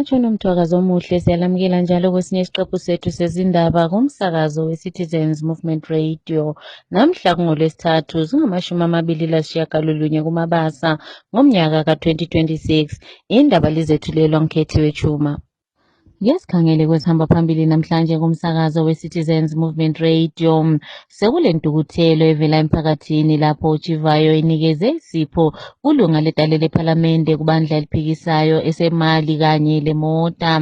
Amatshoni omthwakazo omuhle siyalamukela njalo kwesinye isiqephu sethu sezindaba kumsakazo we-Citizens Movement Radio. Namhla kungolwesithathu zingamashumi 29 kuMabasa ngomnyaka ka-2026. Indaba lizethulelwa ngikhethiwe Chuma. Yesikhangele kwesihamba phambili namhlanje kumsakazo we-Citizens Movement Radio. Sekulentukuthelo evela emphakathini lapho uChivayo inikeze isipho kulunga ledale lePhalamende kubandla eliphikisayo esemali kanye lemota.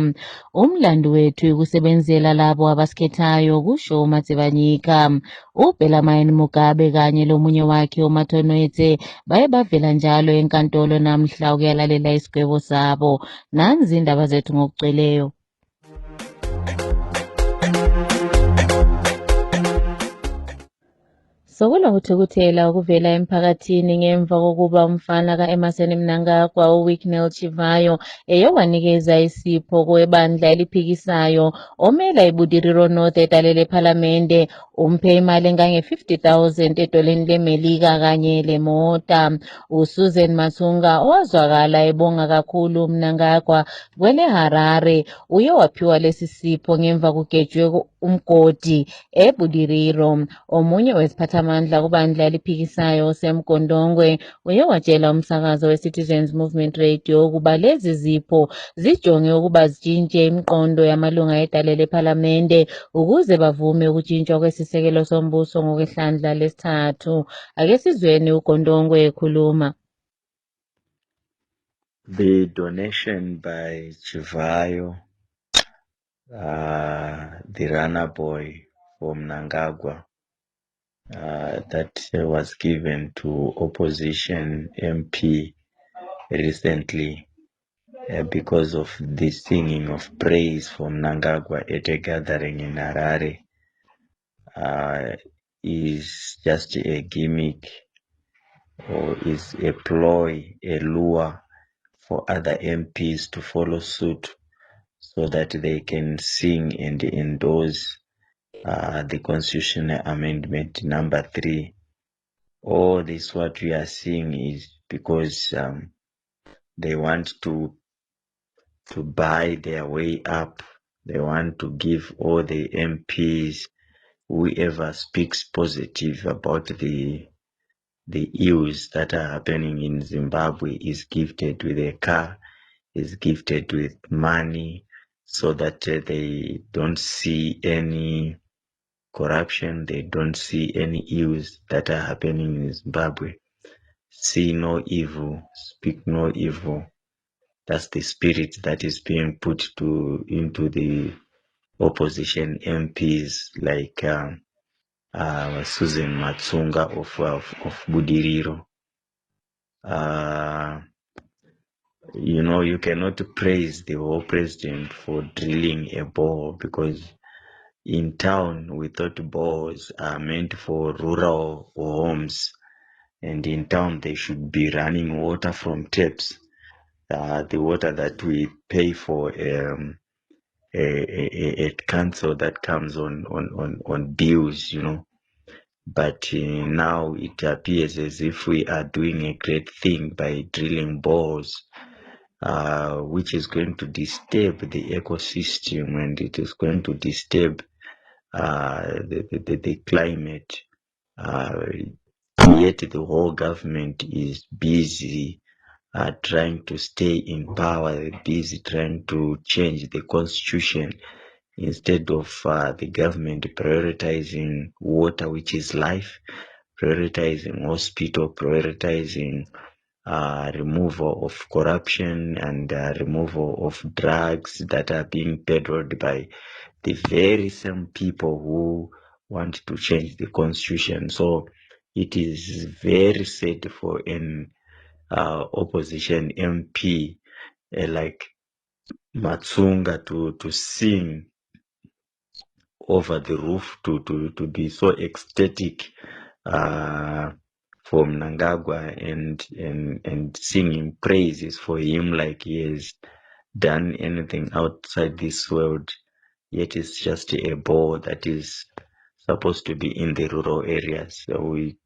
Umlando wethu ukusebenzela labo abasikhethayo kusho uMatsebanyika. uBellarmine Mugabe kanye lomunye wakhe uMathonwethe baye bavela njalo enkantolo namhla ukuyalalela isigwebo sabo. Nanzi indaba zethu ngokugcweleyo. Sokulokuthukuthela okuvela emphakathini ngemva kokuba umfana ka-Emmerson Mnangagwa uWicknell Chivayo eyowanikeza isipho kwebandla eliphikisayo omela iBudiriro North edale lePhalamende umphe imali engange-50,000 edoleni leMelika kanye lemota. uSusan Masunga owazwakala ebonga kakhulu Mnangagwa kwele Harare uye waphiwa lesi sipho ngemva kugejwe umgodi eBudiriro. Omunye wesiphathamandla kubandla eliphikisayo semgondongwe uye watshela umsakazo we-Citizens Movement Radio ukuba lezi zipho zijonge ukuba zitshintshe imiqondo yamalunga edale lePhalamende ukuze bavume ukutshintshwa kwesisekelo sombuso ngokwehlandla lesithathu. Ake sizweni uGondongwe ekhuluma. The donation by Chivayo, the runner boy for Mnangagwa, that was given to opposition MP recently because of the singing of praise for Mnangagwa at a gathering in Harare, is just a gimmick or is a ploy, a lure for other MPs to follow suit so that they can sing and endorse the constitutional amendment number 3. All this what we are seeing is because they want to buy their way up. They want to give all the MPs, whoever speaks positive about the ills that are happening in Zimbabwe, is gifted with a car, is gifted with money, so that they don't see any corruption, they don't see any ills that are happening in Zimbabwe. See no evil, speak no evil. That's the spirit that is being put into the opposition MPs like Susan Matsunga of Budiriro. You cannot praise the whole president for drilling a bore, because in town we thought bores are meant for rural homes, and in town they should be running water from taps, the water that we pay for at council that comes on bills, But now it appears as if we are doing a great thing by drilling bores, which is going to disturb the ecosystem, and it is going to disturb the climate. Yet the whole government is busy trying to stay in power, busy trying to change the constitution, instead of the government prioritizing water, which is life, prioritizing hospital, prioritizing removal of corruption and removal of drugs that are being peddled by the very same people who want to change the constitution. So it is very sad for an opposition MP like Matsunga to sing over the roof, to be so ecstatic for Mnangagwa and singing praises for him like he has done anything outside this world. Yet it's just a bore that is supposed to be in the rural areas. So we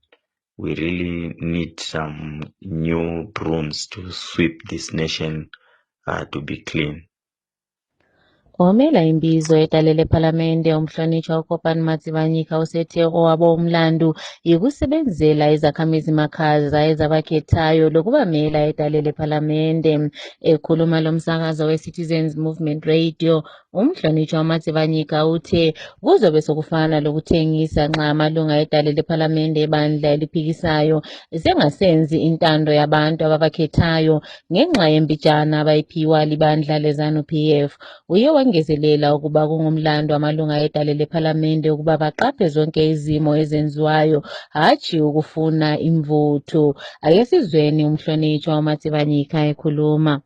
really need some new brooms to sweep this nation to be clean. Omela imbizo etalele ephalamende umhlonishwa uKopani Matsibanyika usethe owabo umlandu yikusebenzela izakhamizi makhaza ezabakhethayo lokubamela etalele ephalamende. Ekhuluma lomsakazo we-Citizens Movement Radio, umhlonishwa uMatsibanyika uthe kuzobe sokufana lokuthengisa nxa amalunga etalele ephalamende ebandla eliphikisayo sengasenzi intando yabantu ababakhethayo ngenxa yembijana abayiphiwa libandla leZANU-PF. Uye wangezelela ukuba kungumlando amalunga etalele ephalamende ukuba baqaphe zonke izimo ezenziwayo hatshi ukufuna imvuthu. Ake sizweni umhlonishwa uMatsibanyika ekhuluma.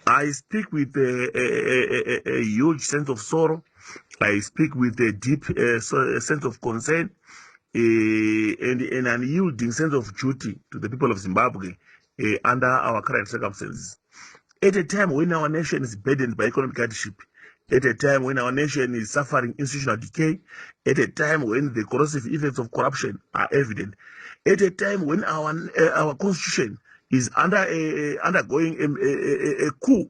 I speak with a huge sense of sorrow. I speak with a deep sense of concern and an unyielding sense of duty to the people of Zimbabwe under our current circumstances. At a time when our nation is burdened by economic hardship, at a time when our nation is suffering institutional decay, at a time when the corrosive effects of corruption are evident, at a time when our constitution is undergoing a coup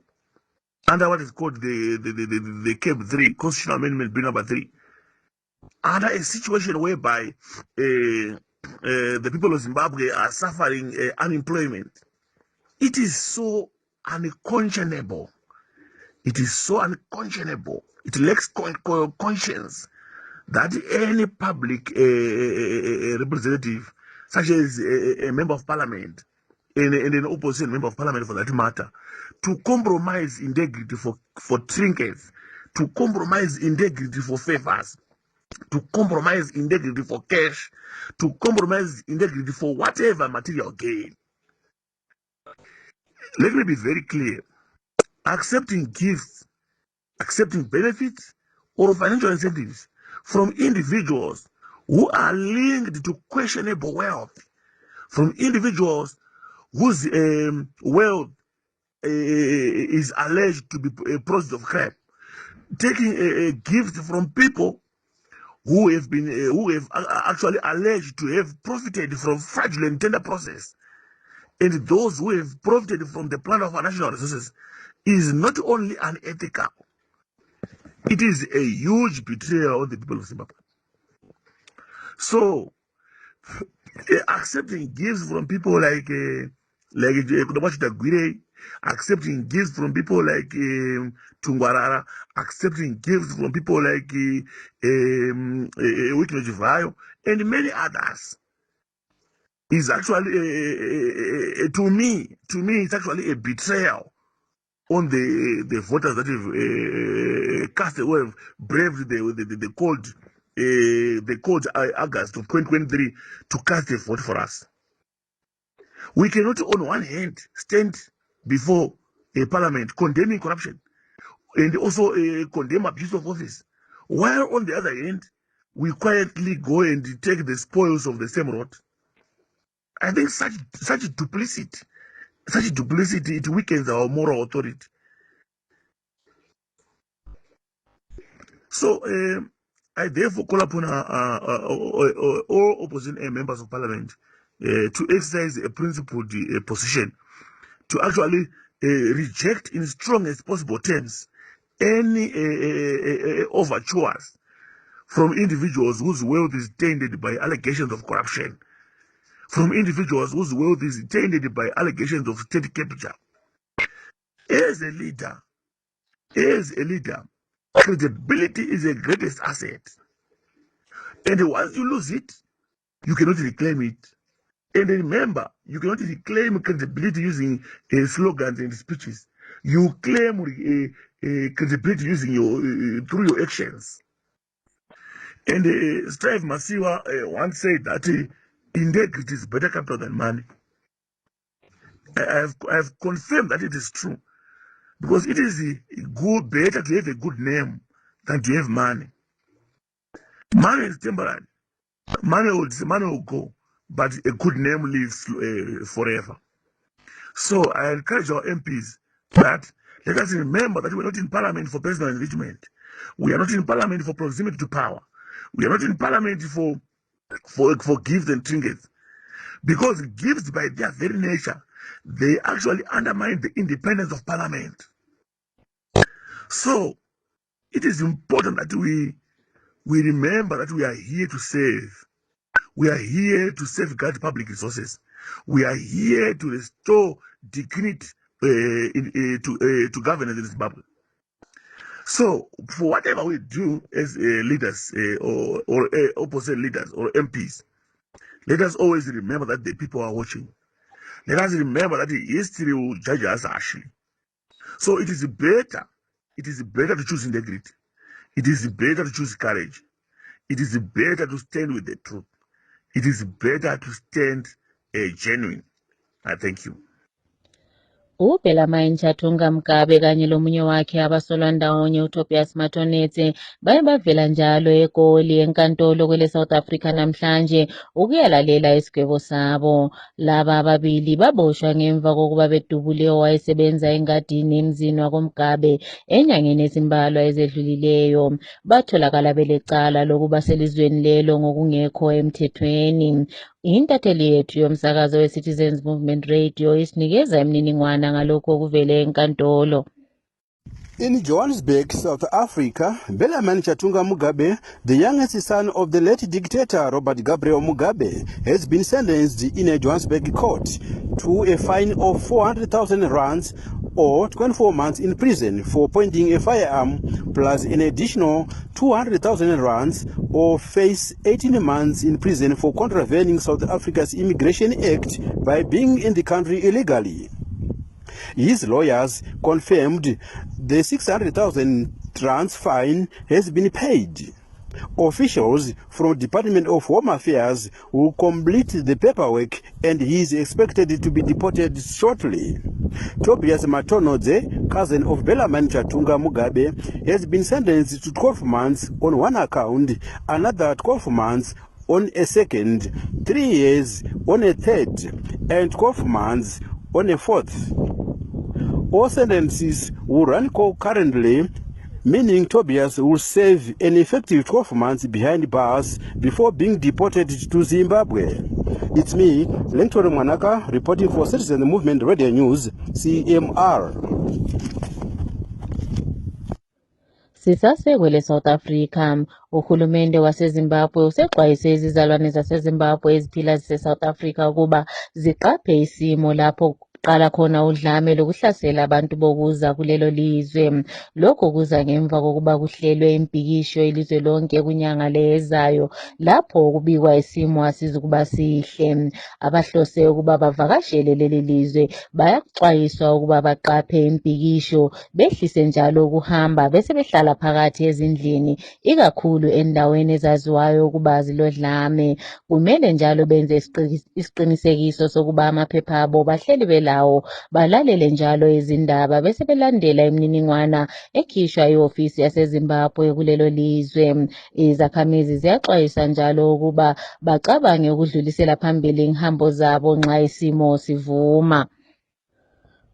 under what is called the CAB 3, Constitutional Amendment Bill number 3, under a situation whereby the people of Zimbabwe are suffering unemployment. It is so unconscionable. It is so unconscionable. It lacks conscience that any public representative, such as a member of parliament and an opposition member of parliament for that matter, to compromise integrity for trinkets, to compromise integrity for favors, to compromise integrity for cash, to compromise integrity for whatever material gain. Let me be very clear. Accepting gifts, accepting benefits, or financial incentives from individuals who are linked to questionable wealth, from individuals whose wealth is alleged to be a process of crime, taking a gift from people who have actually alleged to have profited from fraudulent tender process, and those who have profited from the plan of our national resources, is not only unethical, it is a huge betrayal of the people of Zimbabwe. So, accepting gifts from people like Kudamachita Gwire, accepting gifts from people like Tungwarara, accepting gifts from people like Wicklow Chivayo, and many others, is actually to me it's actually a betrayal on the voters that have cast away, braved the cold August of 2023 to cast a vote for us. We cannot on one hand stand before a parliament condemning corruption and also condemn abuse of office, while on the other hand we quietly go and take the spoils of the same road. I think such duplicity, it weakens our moral authority. So I therefore call upon all opposition members of parliament to exercise a principled position to actually reject in strongest possible terms any overtures from individuals whose wealth is tainted by allegations of corruption, from individuals whose wealth is tainted by allegations of state capture. As a leader, credibility is the greatest asset. And once you lose it, you cannot reclaim it. And remember, you cannot reclaim credibility using slogans and speeches. You claim credibility using through your actions. And Strive Masiwa once said that integrity is better capital than money. I have confirmed that it is true, because it is better to have a good name than to have money. Money is temporary. Money will go, but a good name lives forever. So I encourage our MPs that let us remember that we're not in parliament for personal enrichment. We are not in parliament for proximity to power. We are not in parliament for gifts and trinkets. Because gifts, by their very nature, they actually undermine the independence of parliament. So it is important that we remember that we are here to serve. We are here to safeguard public resources. We are here to restore dignity to governance in Zimbabwe. So, for whatever we do as leaders or opposite leaders or MPs, let us always remember that the people are watching. Let us remember that history will judge us harshly. So it is better to choose integrity. It is better to choose courage. It is better to stand with the truth. It is better to stand genuine. I thank you. uBellarmine Chatunga Mgabe kanye lomunye wakhe abasolwa ndawonye uTobias Matonetse baye bavela njalo eGoli enkantolo kwele South Africa namhlanje ukuyalalela isigwebo sabo. Laba ababili baboshwa ngemva kokuba bedubule owayesebenza engadini emzini wakoMgabe enyangeni ezimbalwa ezedlulileyo. Batholakala belecala lokuba selizweni lelo ngokungekho emthethweni. Intatheli yethu yomsakazo we-Citizens Movement Radio isinikeza imininingwana ngalokho okuvele enkantolo. In Johannesburg, South Africa, Bellarmine Chatunga Mugabe, the youngest son of the late dictator Robert Gabriel Mugabe, has been sentenced in a Johannesburg court to a fine of 400,000 rands or 24 months in prison for pointing a firearm, plus an additional 200,000 rands or face 18 months in prison for contravening South Africa's Immigration Act by being in the country illegally. His lawyers confirmed the 600,000 rands fine has been paid. Officials from Department of Home Affairs will complete the paperwork and he is expected to be deported shortly. Tobias Matonodze, cousin of Bellarmine Chatunga Mugabe, has been sentenced to 12 months on one account, another 12 months on a second, 3 years on a third, and 12 months on a fourth. All sentences will run concurrently, meaning Tobias will serve an effective 12 months behind bars before being deported to Zimbabwe. It's me, Lenktore Mwanaka, reporting for Citizen Movement Radio News, CMR. Sisasekwele South Africa, uhulumende waseZimbabwe usexwayise izizalwane zaseZimbabwe eziphila zise-South Africa ukuba ziqaphe isimo lapho qala khona udlame lokuhlasela abantu bokuza kulelo lizwe. Lokho kuza ngemva kokuba kuhlelwe impikisho ilizwe lonke kunyanga lezayo lapho kubikwa isimo asizukuba sihle. Abahlose ukuba bavakashele leli lizwe bayaxwayiswa ukuba baqaphe impikisho, behlise njalo ukuhamba bese behlala phakathi ezindlini, ikakhulu endaweni ezaziwayo ukuba zilodlame. Kumele njalo benze isiqinisekiso sokuba amaphepha abo bahleli belawo, balalele njalo izindaba bese belandela imininingwana ekhishwa i-ofisi yaseZimbabwe kulelo lizwe. Izakhamizi ziyaxwayisa njalo ukuba bacabange ukudlulisela phambili inhambo zabo nxa isimo sivuma.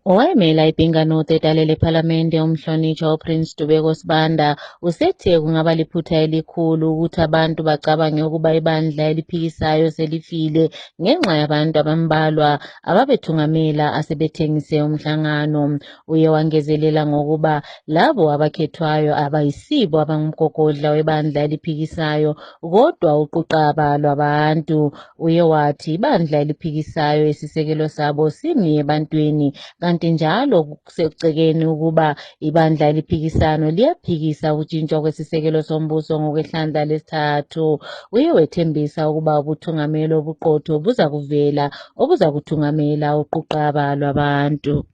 Owayemela iBinga North etalele ePhalamende umhlonitshwa uPrince Dubeko Sibanda usethe kungaba liphutha elikhulu ukuthi abantu bacabange ukuba ibandla eliphikisayo selifile ngenxa yabantu abambalwa ababethungamela asebethengise umhlangano. Uye wangezelela ngokuba labo abakhethwayo abayisibo abangumgogodla webandla eliphikisayo kodwa uquqaba lwabantu. Uye wathi ibandla eliphikisayo isisekelo sabo simi ebantwini, kanti njalo kusecekeni ukuba ibandla eliphikisano liyaphikisa ukutshintshwa kwesisekelo sombuso ngokwehlandla lesithathu. Uye wethembisa ukuba ubuthungameli obuqotho buza kuvela obuza kuthungamela uquqaba lwabantu.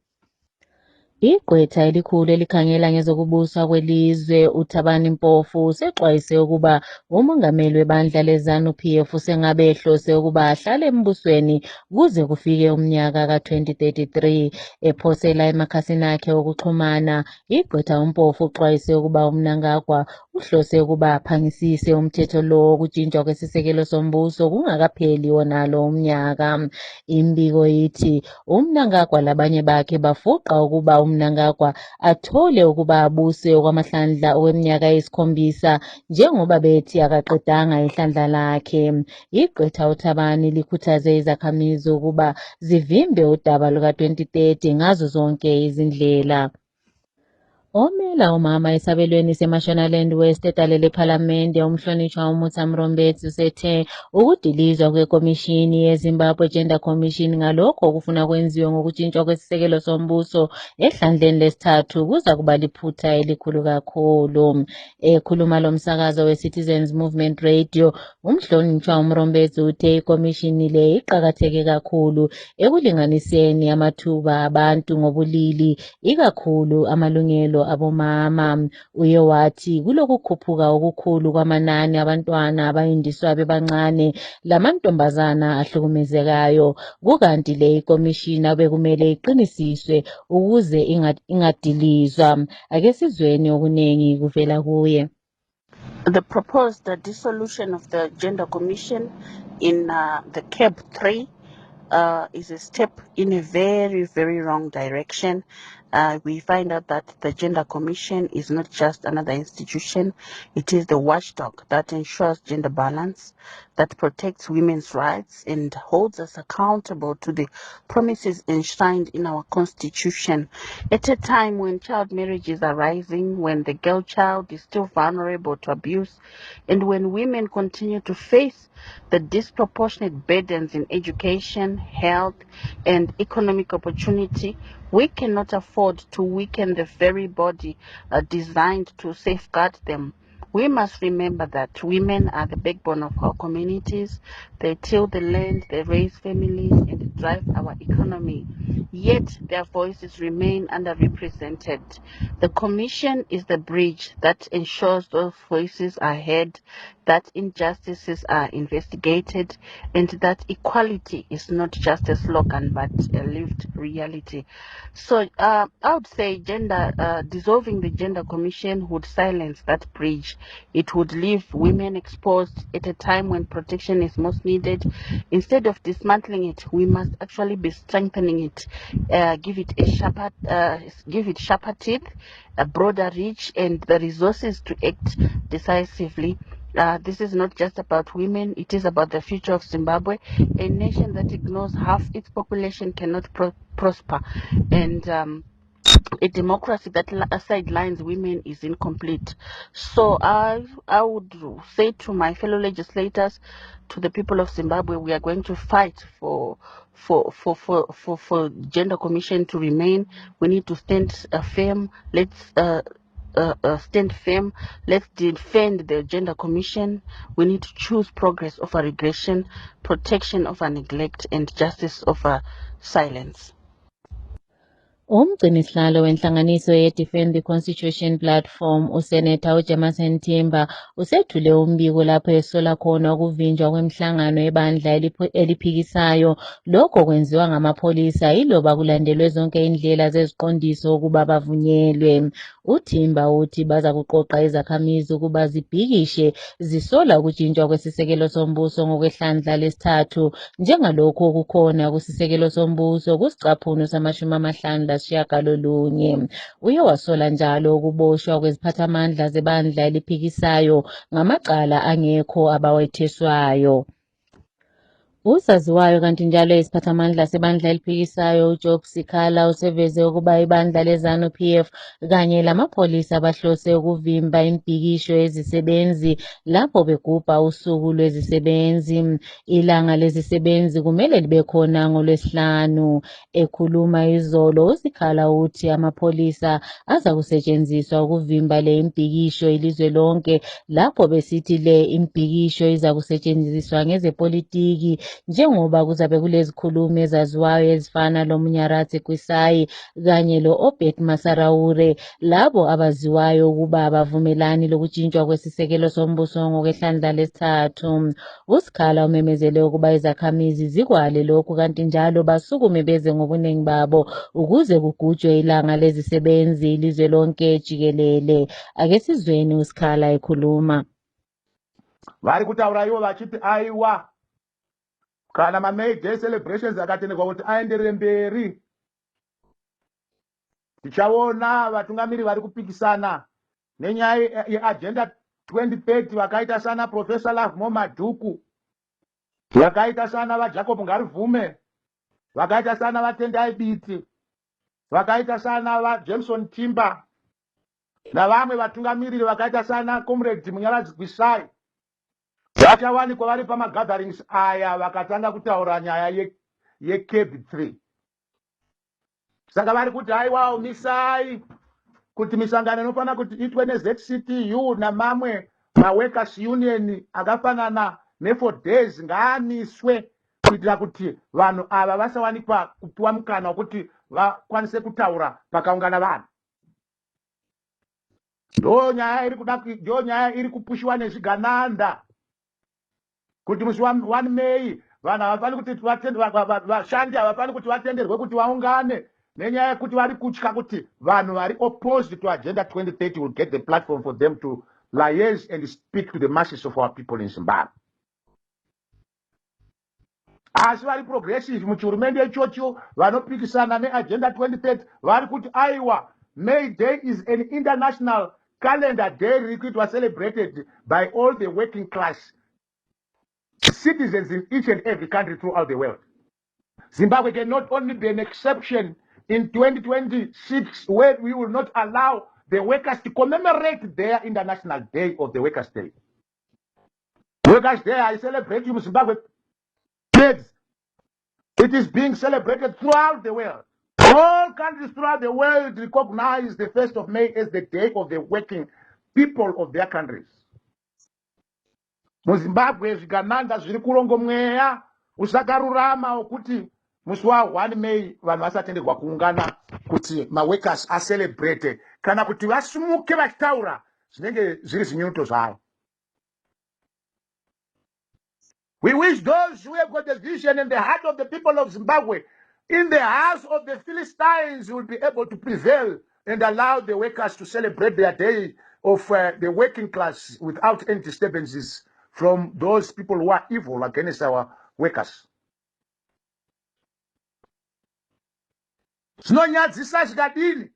Igqwetha elikhulu elikhangela ngezokubusa kwelizwe uThabani Mpofu usexwayise ukuba umongameli webandla leZANU-PF usengabe ehlose ukuba ahlale embusweni kuze kufike umnyaka ka-2033. Ephosela emakhasini akhe okuxhumana, igqwetha uMpofu uxwayise ukuba uMnangagwa uhlose ukuba aphangisise umthetho lo wokutshintshwa kwesisekelo sombuso kungakapheli wonalo umnyaka. Imbiko ithi uMnangagwa labanye bakhe bafuqa ukuba uMnangagwa athole ukuba abuse okwamahlandla okweminyaka eyisikhombisa njengoba bethi akaqedanga ihlandla lakhe. Igqwetha uThabani likhuthaze izakhamizi ukuba zivimbe udaba luka-2030 ngazo zonke izindlela. Omela umama esabelweni seMashonaland West etalele ephalamende umhlonishwa uMutsa Mrombetsi usethe ukudilizwa kwekomishini yeZimbabwe Gender Commission ngalokho okufuna kwenziwe ngokutshintshwa kwesisekelo sombuso ehlandleni lesithathu kuza kuba liphutha elikhulu kakhulu. Ekhuluma lomsakazo we-Citizens Movement Radio, umhlonishwa uMrombetsi uthe ikomishini le iqakatheke kakhulu ekulinganiseni amathuba abantu ngobulili ikakhulu amalungelo abomama. Uye wathi kulokukhuphuka okukhulu kwamanani abantwana abayindiswa bebancane lamantombazana ahlukumezekayo, kukanti le ikomishini bekumele iqinisiswe ukuze ingadilizwa. Ake sizweni okuningi kuvela kuye. The proposed dissolution of the Gender Commission in the CAB 3 is a step in a very, very wrong direction. We find out that the Gender Commission is not just another institution. It is the watchdog that ensures gender balance, that protects women's rights and holds us accountable to the promises enshrined in our Constitution. At a time when child marriages are rising, when the girl child is still vulnerable to abuse, and when women continue to face the disproportionate burdens in education, health, and economic opportunity, we cannot afford to weaken the very body designed to safeguard them. We must remember that women are the backbone of our communities. They till the land, they raise families, and drive our economy. Yet their voices remain underrepresented. The Commission is the bridge that ensures those voices are heard, that injustices are investigated, and that equality is not just a slogan but a lived reality. So I would say dissolving the Gender Commission would silence that bridge. It would leave women exposed at a time when protection is most needed. Instead of dismantling it, we must actually be strengthening it, give it sharper teeth, a broader reach, and the resources to act decisively. This is not just about women, it is about the future of Zimbabwe, a nation that ignores half its population cannot prosper, and a democracy that sidelines women is incomplete. So I would say to my fellow legislators, to the people of Zimbabwe, we are going to fight for Gender Commission to remain. We need to stand firm. Let's stand firm. Let's defend the Gender Commission. We need to choose progress over regression, protection over neglect, and justice over silence. Umgcinisihlalo wenhlanganiso ye-Defend the Constitution Platform, uSeneta uJemerson Timba, usethule umbiko lapho esola khona ukuvinjwa kwemihlangano ebandla eliphikisayo. Lokho kwenziwa ngamapholisa yiloba kulandelwe zonke indlela zeziqondiso ukuba bavunyelwe. UTimba uthi baza kuqoqa izakhamizi ukuba zibhikishe zisola ukutshintshwa kwesisekelo sombuso ngokwehlandla lesithathu, njengalokhu okukhona kusisekelo sombuso kusicaphunu sama-50 lasishiyagalolunye. Uye wasola njalo ukuboshwa kweziphathamandla zebandla eliphikisayo ngamacala angekho abawetheswayo. Usaziwayo kanti njalo isiphathamandla sebandla eliphikisayo uJob Sikhala useveze ukuba ibandla leZANU-PF kanye lamapholisa bahlose ukuvimba impikisho yezisebenzi lapho begubha usuku lwezisebenzi. Ilanga lezisebenzi kumele libe khona ngoLwesihlanu. Ekhuluma izolo, uSikhala uthi amapholisa aza kusetshenziswa ukuvimba le impikisho ilizwe lonke lapho besithi le impikisho iza kusetshenziswa ngezepolitiki, njengoba kuzabe kulezikhulumi ezaziwayo ezifana loMunyaradzi Kwisai kanye lo-Obed Masaraure, labo abaziwayo ukuba abavumelani lokutshintshwa kwesisekelo sombuso ngokwehlandla lesithathu. uSikhala umemezele ukuba izakhamizi zikwale lokhu kanti njalo basukume beze ngobuningi babo ukuze kugujwe ilanga lezisebenzi ilizwe lonke jikelele. Ake sizweni uSikhala ekhuluma. Vari kutaura ivo vachiti aiwa kana ma-May Day celebrations akatenderwa kuti aenderere mberi, tichaona vatungamiri vari kupikisana nenyaya yeagenda 2030 vakaita sana Professor Lovemore Madhuku, vakaita sana vaJacob Ngarivume, vakaita sana vaTendai Biti, vakaita sana vaJameson Timber, navamwe vatungamiriri vakaita sana comrade Munyaradzi Gwishai vachawanikwa vari pamagatherings aya vakatanga kutaura nyaya yeCAB 3. Saka vari kuti haiwa misai kuti misangano inofana kuti itwe neZCTU namamwe maworkers union akafanana ne4 days ngaamiswe kuitira kuti vanhu ava vasawanikwa kupiwa mukana wekuti vakwanise kutaura pakaungana vanhu. Ndo nyaya iri kupushiwa nezvigananda kuti musi 1 May vanhu havafani kuti vashandi havafani kuti vatenderwe kuti vaungane nenyaya yekuti vari kutya kuti vanhu vari opposed to Agenda 2030 will get the platform for them to liaise and speak to the masses of our people in Zimbabwe. Asi vari progressive muchihurumende ichocho vanopikisana neAgenda 2030 vari kuti aiwa May Day is an international calendar day riri kuitwa celebrated by all the working class citizens in each and every country throughout the world. Zimbabwe can not only be an exception in 2026 where we will not allow the workers to commemorate their International Day of the Workers' Day. Workers' Day I celebrate in Zimbabwe. It is being celebrated throughout the world. All countries throughout the world recognize the 1st of May as the day of the working people of their countries. MuZimbabwe zvigananda zviri kurongomweya usakarurama wekuti musi wa1 May vanhu vasatenderwa kuungana kuti maworkers acelebrate kana kuti vasumuke vachitaura zvinenge zviri zvinyuto zvavo. We wish those who have got the vision in the heart of the people of Zimbabwe, in the house of the Philistines, will be able to prevail and allow the workers to celebrate their day of the working class without any disturbances from those people who are evil against our workers. Zvinonyadzisa zvikadini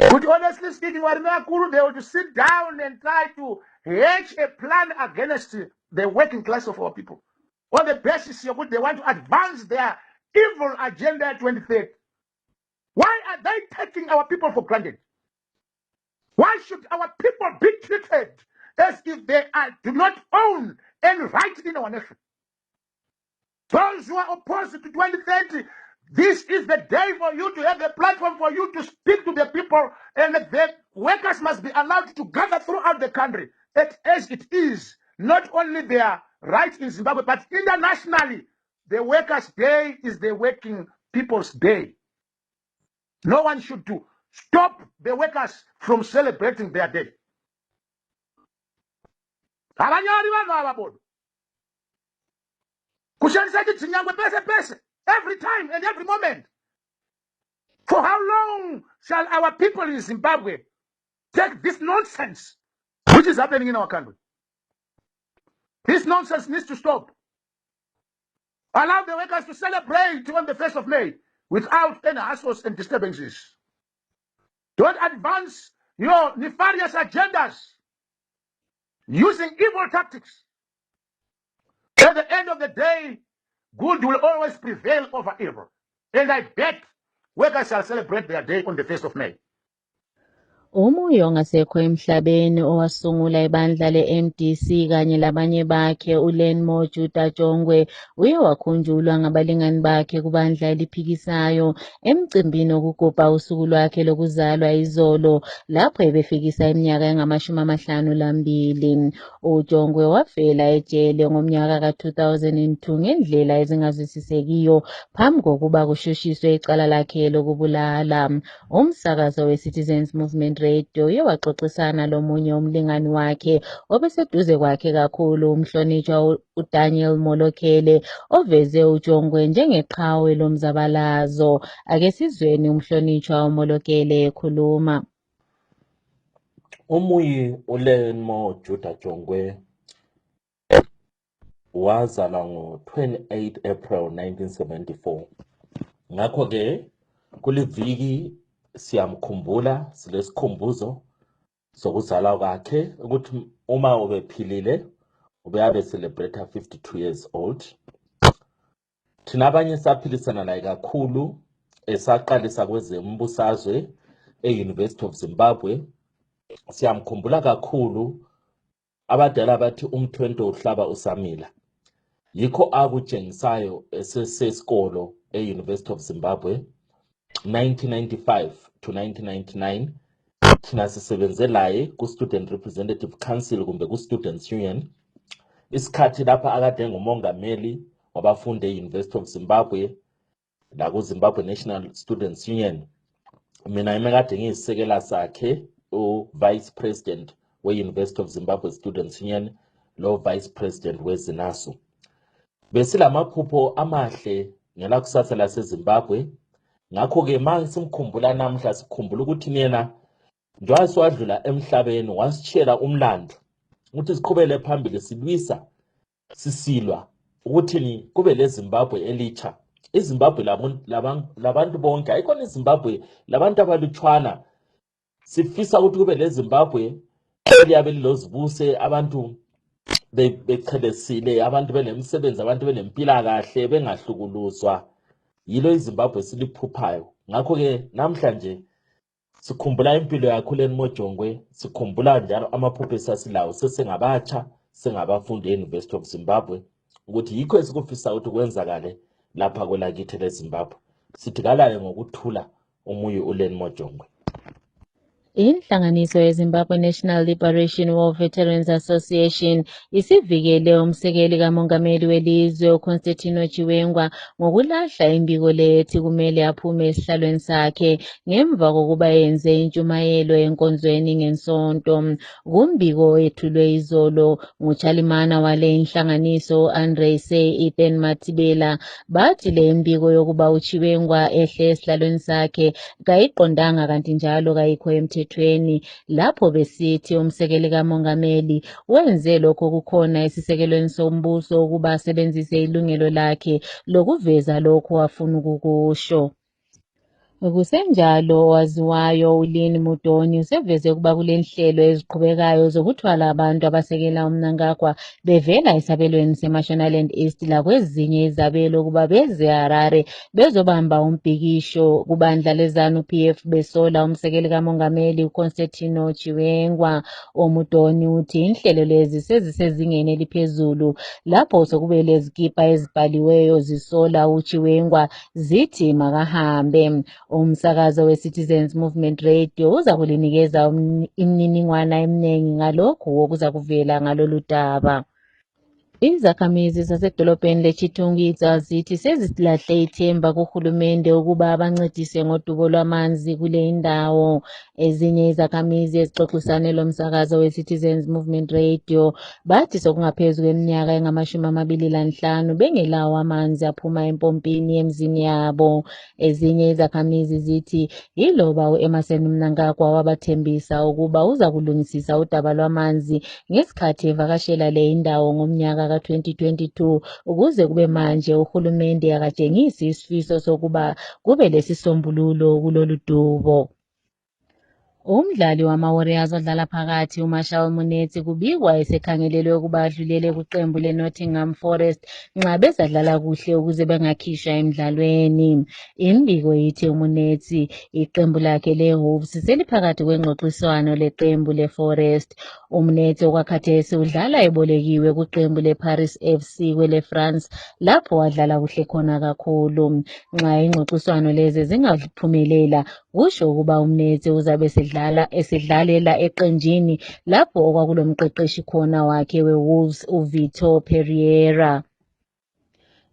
kuti honestly speaking varume vakuru they will sit down and try to hatch a plan against the working class of our people on the basis of what they want to advance their evil agenda 2030. Why are they taking our people for granted? Why should our people be treated as if they do not own any right in our nation? Those who are opposed to 2030, this is the day for you to have a platform for you to speak to the people, and the workers must be allowed to gather throughout the country. As it is, not only their right in Zimbabwe, but internationally, the workers' day is the working people's day. No one should stop the workers from celebrating their day. Every time and every moment. For how long shall our people in Zimbabwe take this nonsense which is happening in our country? This nonsense needs to stop. Allow the workers to celebrate on the 1st of May without any hassles and disturbances. Don't advance your nefarious agendas using evil tactics. At the end of the day, good will always prevail over evil. And I bet workers shall celebrate their day on the 1st of May. Omunye ongasekho emhlabeni owasungula ibandla le-MDC kanye labanye bakhe uLenmo Juda Jongwe uye wakhunjulwa ngabalingani bakhe kubandla eliphikisayo emcimbini wokugubha usuku lwakhe lokuzalwa izolo lapho ebefikisa iminyaka engama-52. uJongwe wafela ejele ngomnyaka ka-2002 ngendlela ezingazwisisekiyo phambi kokuba kushushiswe icala lakhe lokubulala. Umsakazo we-Citizens Movement Radio uye waxoxisana lomunye umlingani wakhe obeseduze kwakhe kakhulu umhlonitshwa uDaniel Molokele oveze uJongwe njengeqhawe lomzabalazo. Ake sizweni umhlonitshwa uMolokele ekhuluma. Omunye uLenmo Juda Jongwe wazalwa ngo-28 April 1974. Ngakho-ke kuliviki siyamkhumbula silesikhumbuzo sokuzalwa kwakhe ukuthi uma ubephilile ubeyabe celebrate 52 years old. Thina abanye saphilisana naye kakhulu esaqalisa kwezembusazwe e-University of Zimbabwe Siyamkhumbula kakhulu abadala bathi umthwente uhlaba usamila. Yikho akutshengisayo esesesikolo e-University of Zimbabwe 1995 to 1999. Thina sisebenze laye ku-Student Representative Council kumbe ku-Students Union. Isikhathi lapha akade ngumongameli wabafundi e-University of Zimbabwe laku-Zimbabwe National Students Union. Mina emekade ngiyisisekela sakhe u-Vice President we-University of Zimbabwe Students Union lo Vice President we-ZINASU. Besilamaphupho amahle ngelakusasa laseZimbabwe. Ngakho-ke manje simkhumbula namhla sikhumbula ukuthi yena njengoba siwadlula emhlabeni wasitshela umlando ukuthi siqhubele phambili silwisa sisilwa ukuthi kube leZimbabwe elitsha, iZimbabwe labantu bonke, ayikhona iZimbabwe labantu abalutshwana. Sifisa ukuthi kube leZimbabwe eliyabe lilozibuse, abantu bechelesile, abantu benemsebenzi, abantu benempilakahle, bengahlukuluzwa. Yilo iZimbabwe siliphuphayo. Ngakho-ke namhlanje sikhumbula impilo yakho Leni Mojongwe, sikhumbula njalo amaphupho esasilawo sesengabatsha, sengabafundi e-University of Zimbabwe, ukuthi yikho esikufisa ukuthi kwenzakale lapha kwelakithi leZimbabwe. Sithikalayo ngokuthula umuyi uLeni Mojongwe. Inhlanganiso yeZimbabwe National Liberation War Veterans Association isivikele umsekeli kamongameli welizwe uConstantino Chiwenga ngokulahla imbiko lethi kumele aphume esihlalweni sakhe ngemva kokuba yenze intshumayelo enkonzweni ngensonto. Kumbiko wethulwe izolo nguchalimana wale inhlanganiso Andrei Ethan Matibela, bathi le mbiko yokuba uChiwenga ehle esihlalweni sakhe kayiqondanga kanti njalo kayikho emthethweni, lapho besithi umsekeli kamongameli wenze lokho kukhona esisekelweni sombuso ukuba asebenzise ilungelo lakhe lokuveza lokho afuna ukukusho. Kusenjalo owaziwayo uLynn Mudoni useveze ukuba kulenhlelo eziqhubekayo zokuthwala abantu abasekela uMnangagwa bevela esabelweni seMashonaland East lakwezinye izabelo ukuba beze Harare bezobamba umbhikisho kubandla leZANU PF besola umsekeli kamongameli uConstantino Chiwenga. Omudoni uthi inhlelo lezi sezisezingeni eliphezulu lapho sokube lezikipa ezibhaliweyo zisola uChiwenga zithi makahambe. Umsakazo we-Citizens Movement Radio uza kulinikeza imininingwana eminingi ngalokhu okuza kuvela ngalolu daba. Izakhamizi zasedolobheni leChitungwiza zithi sezilahle ithemba kuhulumende ukuba abancedise ngodubo lwamanzi kule indawo. Ezinye izakhamizi ezixoxisane lomsakazo we-Citizens Movement Radio bathi sokungaphezu kweminyaka engama-25 bengelawo amanzi aphuma empompini emzini yabo. Ezinye izakhamizi zithi yiloba u-Emmerson Mnangagwa wabathembisa ukuba uza kulungisisa udaba lwamanzi ngesikhathi evakashela le indawo ngomnyaka ka-2022, ukuze kube manje uhulumende akatshengisi isifiso sokuba kube lesisombululo kulolu dubo. Umdlali wama-Warriors odlala phakathi uMarshall Munetsi kubikwa esekhangelelwe ukuba adlulele kuqembu leNottingham Forest nxa bezadlala kuhle ukuze bengakhishwa emdlalweni. Imbiko ithi uMunetsi iqembu lakhe leHawks seliphakathi kwengxoxiswano leqembu leForest. uMunetsi okwakhathesi udlala ebolekiwe kuqembu leParis FC kweleFrance lapho wadlala kuhle khona kakhulu. Nxa ingxoxiswano lezi zingaphumelela kusho ukuba uMunetsi uzabe esedlalela eqenjini lapho okwakulomqeqeshi khona wakhe weWolves uVitor Pereira.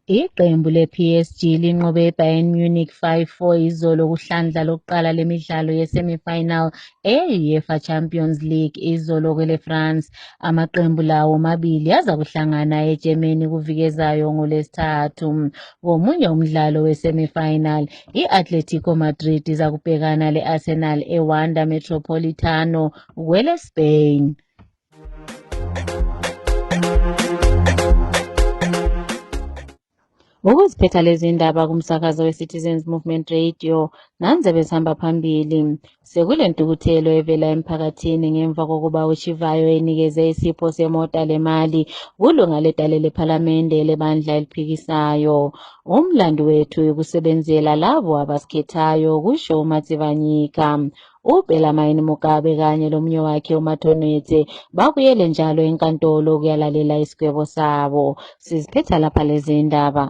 Iqembu le-PSG linqobe iBayern Munich 5-4 izolo kuhlandla lokuqala lemidlalo ye-semi-final e-UEFA Champions League izolo kweleFrance. Amaqembu lawo mabili aza kuhlangana eGermany kuvikezayo ngoLwesithathu. Ngomunye umdlalo we-semi-final, i-Atletico Madrid iza kubhekana le-Arsenal eWanda Metropolitano kweleSpain. Ukuziphetha lezi ndaba kumsakazo we-Citizens Movement Radio, nanze besihamba phambili. Sekulentukuthelo evela emphakathini ngemva kokuba uChivayo enikeze isipho semota lemali kulunga ledale lephalamende lebandla eliphikisayo. Umlando wethu ukusebenzela labo abasikhethayo kusho uMatsivanyika. uBelamayini Mugabe kanye lomnye wakhe uMathonete babuyele njalo enkantolo ukuyalalela isigwebo sabo. Siziphetha lapha lezi ndaba.